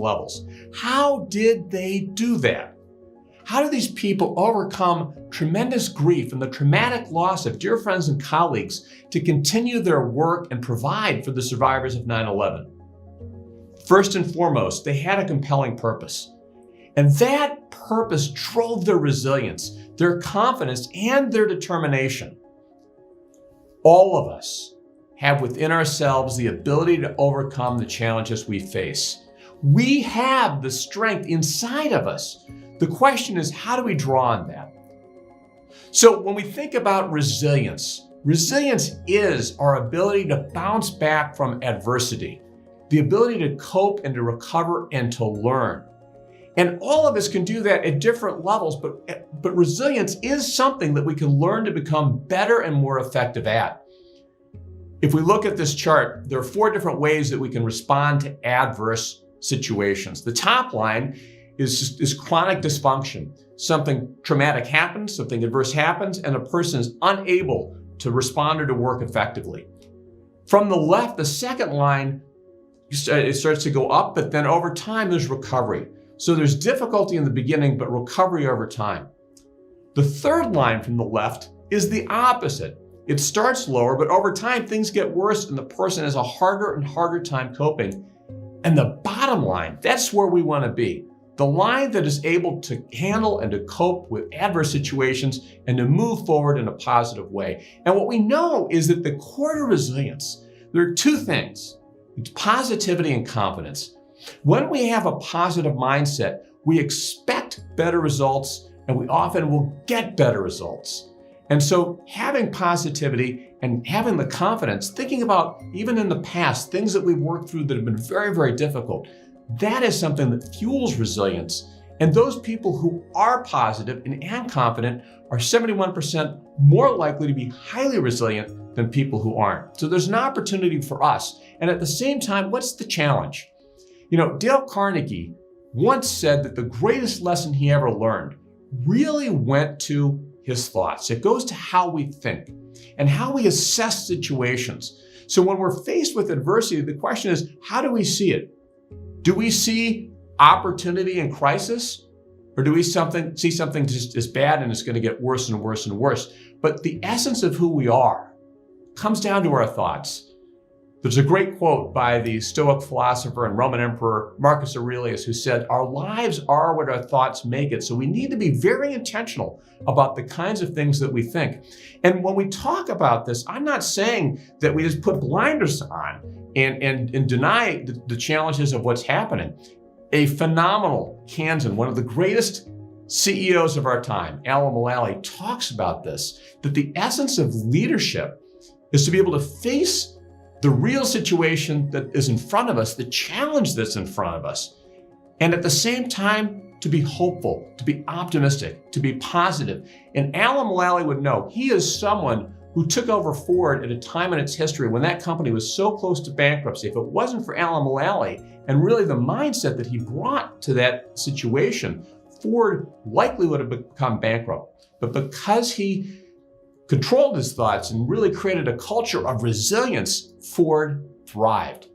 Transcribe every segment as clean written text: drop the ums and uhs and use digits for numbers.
levels. How did they do that? How do these people overcome tremendous grief and the traumatic loss of dear friends and colleagues to continue their work and provide for the survivors of 9/11? First and foremost, they had a compelling purpose. And that purpose drove their resilience, their confidence, and their determination. All of us have within ourselves the ability to overcome the challenges we face. We have the strength inside of us. The question is, how do we draw on that? So when we think about resilience, resilience is our ability to bounce back from adversity, the ability to cope and to recover and to learn. And all of us can do that at different levels, but resilience is something that we can learn to become better and more effective at. If we look at this chart, there are 4 different ways that we can respond to adverse situations. The top line is chronic dysfunction. Something traumatic happens, something adverse happens, and a person is unable to respond or to work effectively. From the left, the second line, it starts to go up, but then over time there's recovery. So there's difficulty in the beginning, but recovery over time. The third line from the left is the opposite. It starts lower, but over time things get worse and the person has a harder and harder time coping. And the bottom line, that's where we want to be. The line that is able to handle and to cope with adverse situations and to move forward in a positive way. And what we know is that the core to resilience, there are 2 things. It's positivity and confidence. When we have a positive mindset, we expect better results and we often will get better results. And so having positivity and having the confidence, thinking about even in the past, things that we've worked through that have been very, very difficult, that is something that fuels resilience. And those people who are positive and confident are 71% more likely to be highly resilient than people who aren't. So there's an opportunity for us. And at the same time, what's the challenge? Dale Carnegie once said that the greatest lesson he ever learned really went to his thoughts. It goes to how we think and how we assess situations. So when we're faced with adversity, the question is, how do we see it? Do we see opportunity and crisis? Or do we see something just as bad and it's going to get worse and worse and worse? But the essence of who we are comes down to our thoughts. There's a great quote by the Stoic philosopher and Roman Emperor Marcus Aurelius who said, "Our lives are what our thoughts make it." So we need to be very intentional about the kinds of things that we think. And when we talk about this, I'm not saying that we just put blinders on and deny the challenges of what's happening. A phenomenal Kansan, one of the greatest CEOs of our time, Alan Mulally, talks about this, that the essence of leadership is to be able to face the real situation that is in front of us, the challenge that's in front of us, and at the same time, to be hopeful, to be optimistic, to be positive. And Alan Mulally would know, he is someone who took over Ford at a time in its history when that company was so close to bankruptcy. If it wasn't for Alan Mulally and really the mindset that he brought to that situation, Ford likely would have become bankrupt. But because he controlled his thoughts and really created a culture of resilience, Ford thrived.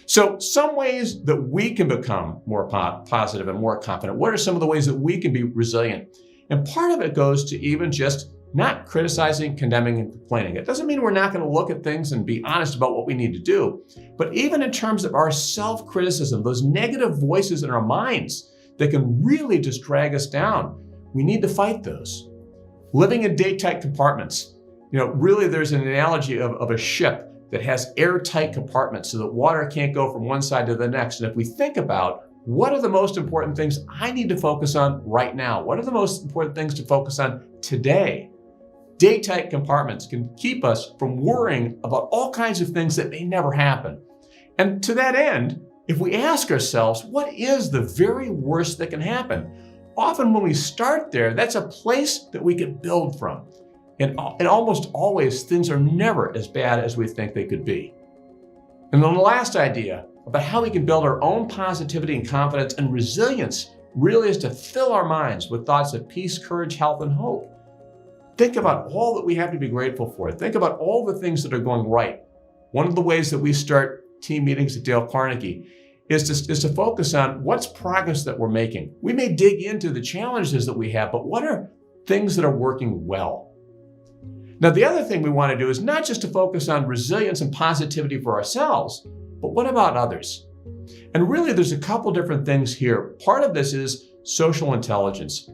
So some ways that we can become more positive and more confident. What are some of the ways that we can be resilient? And part of it goes to even just not criticizing, condemning, and complaining. It doesn't mean we're not going to look at things and be honest about what we need to do. But even in terms of our self-criticism, those negative voices in our minds that can really just drag us down, we need to fight those. Living in tight compartments. Really there's an analogy of a ship that has airtight compartments so that water can't go from one side to the next. And if we think about what are the most important things I need to focus on right now? What are the most important things to focus on today? Tight compartments can keep us from worrying about all kinds of things that may never happen. And to that end, if we ask ourselves, what is the very worst that can happen? Often when we start there, that's a place that we can build from. And almost always, things are never as bad as we think they could be. And then the last idea about how we can build our own positivity and confidence and resilience really is to fill our minds with thoughts of peace, courage, health, and hope. Think about all that we have to be grateful for. Think about all the things that are going right. One of the ways that we start team meetings at Dale Carnegie is to focus on what's progress that we're making. We may dig into the challenges that we have, but what are things that are working well? Now, the other thing we want to do is not just to focus on resilience and positivity for ourselves, but what about others? And really, there's a couple different things here. Part of this is social intelligence.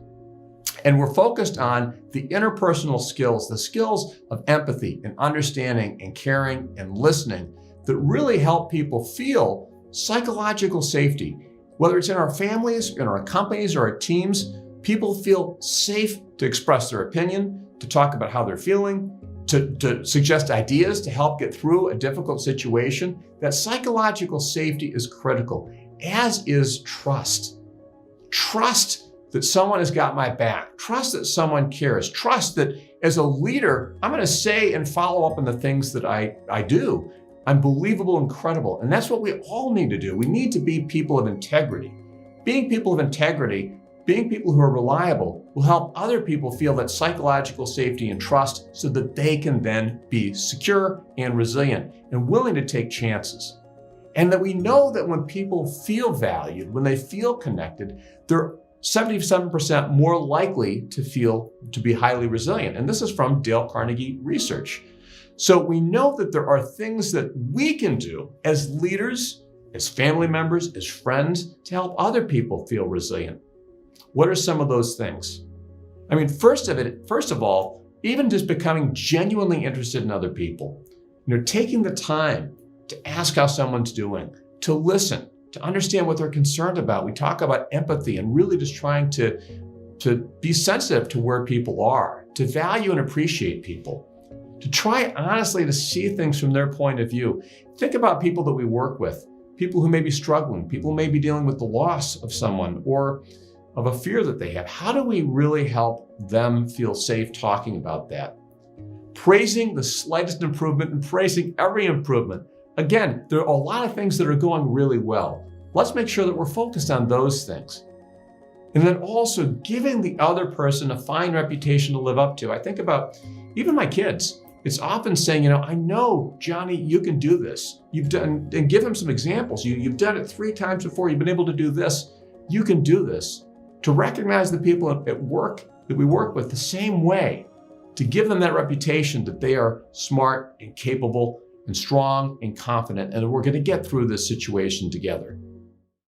And we're focused on the interpersonal skills, the skills of empathy and understanding and caring and listening that really help people feel psychological safety. Whether it's in our families, in our companies, or our teams, people feel safe to express their opinion, to talk about how they're feeling, to suggest ideas to help get through a difficult situation. That psychological safety is critical, as is trust. Trust that someone has got my back. Trust that someone cares. Trust that as a leader, I'm going to say and follow up on the things that I do. I'm believable and credible. And that's what we all need to do. We need to be people of integrity. Being people of integrity, being people who are reliable, will help other people feel that psychological safety and trust so that they can then be secure and resilient and willing to take chances. And that we know that when people feel valued, when they feel connected, they're 77% more likely to be highly resilient. And this is from Dale Carnegie research. So we know that there are things that we can do as leaders, as family members, as friends, to help other people feel resilient. What are some of those things? I mean, first of all, even just becoming genuinely interested in other people. Taking the time to ask how someone's doing, to listen, to understand what they're concerned about. We talk about empathy and really just trying to be sensitive to where people are, to value and appreciate people, to try honestly to see things from their point of view. Think about people that we work with, people who may be struggling, people who may be dealing with the loss of someone or of a fear that they have. How do we really help them feel safe talking about that? Praising the slightest improvement and praising every improvement. Again, there are a lot of things that are going really well. Let's make sure that we're focused on those things. And then also giving the other person a fine reputation to live up to. I think about even my kids. It's often saying, I know, Johnny, you can do this. You've done, and give them some examples. You've done it 3 times before. You've been able to do this. You can do this. To recognize the people at work that we work with the same way, to give them that reputation that they are smart and capable and strong and confident, and we're going to get through this situation together.